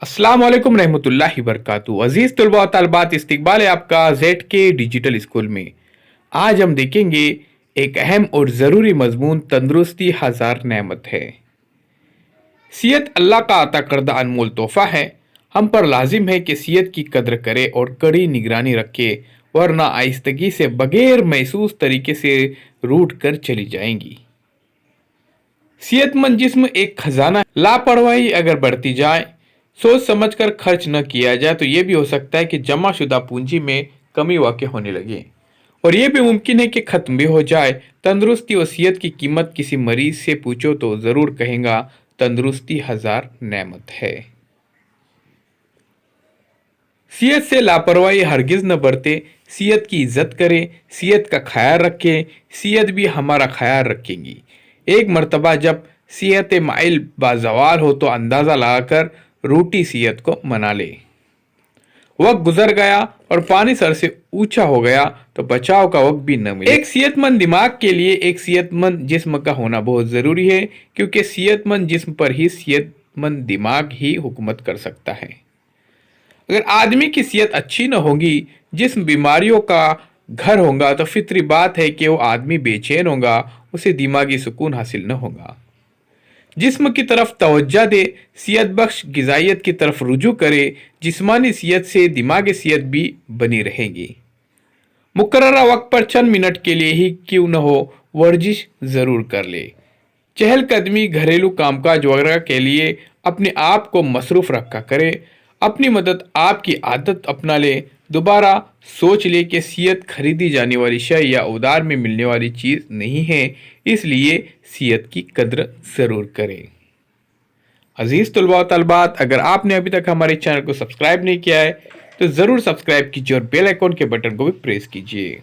अस्सलाम वालेकुम रहमतुल्लाहि वबरकातुहू। अजीज तलबा और तालिबात, इस्तकबाल है आपका जेड के डिजिटल स्कूल में। आज हम देखेंगे एक अहम और ज़रूरी मजमून, तंदुरुस्ती हजार नेमत है। सेहत अल्लाह का अता करदा अनमोल तोहफा है। हम पर लाजिम है कि सेहत की कदर करे और कड़ी निगरानी रखे, वरना आहिस्तगी से बगैर महसूस तरीके से रूठ कर चली जाएंगी। सेहतमंद जिस्म एक खजाना है। लापरवाही अगर बढ़ती जाए, सोच समझकर खर्च न किया जाए तो ये भी हो सकता है कि जमा शुदा पूंजी में कमी वाक़ होने लगे, और ये भी मुमकिन है कि ख़त्म भी हो जाए। तंदुरुस्ती और सेहत की कीमत किसी मरीज से पूछो तो ज़रूर कहेगा, तंदुरुस्ती हजार नेमत है। सेहत से लापरवाही हरगिज़ न बरते। सेहत की इज्जत करे, सेहत का ख्याल रखे, सेहत भी हमारा ख्याल रखेंगी। एक मर्तबा जब सेहत माइल बाजवाल हो तो अंदाज़ा लगाकर रूठी सेहत को मना ले। वक्त गुजर गया और पानी सर से ऊंचा हो गया तो बचाव का वक्त भी न मिले। एक सेहतमंद दिमाग के लिए एक सेहतमंद जिस्म का होना बहुत ज़रूरी है, क्योंकि सेहतमंद जिस्म पर ही सेहतमंद दिमाग ही हुकूमत कर सकता है। अगर आदमी की सेहत अच्छी न होगी, जिस्म बीमारियों का घर होगा, तो फितरी बात है कि वो आदमी बेचैन होगा, उसे दिमागी सुकून हासिल न होगा। जिस्म की तरफ तवज्जो दे, सेहत बख्श ग़िज़ाइयत की तरफ रुजू करे। जिस्मानी सेहत से दिमागी सेहत भी बनी रहेगी। मुकर्ररा वक्त पर चंद मिनट के लिए ही क्यों न हो, वर्जिश ज़रूर कर ले। चहलकदमी, घरेलू कामकाज वगैरह के लिए अपने आप को मसरूफ़ रखा करे। अपनी मदद आपकी आदत अपना ले। दोबारा सोच ले कि सेहत खरीदी जाने वाली शय या उधार में मिलने वाली चीज़ नहीं है, इसलिए सेहत की कद्र ज़रूर करें। अजीज़ तलबा और तलबात, अगर आपने अभी तक हमारे चैनल को सब्सक्राइब नहीं किया है तो ज़रूर सब्सक्राइब कीजिए और बेल आइकॉन के बटन को भी प्रेस कीजिए।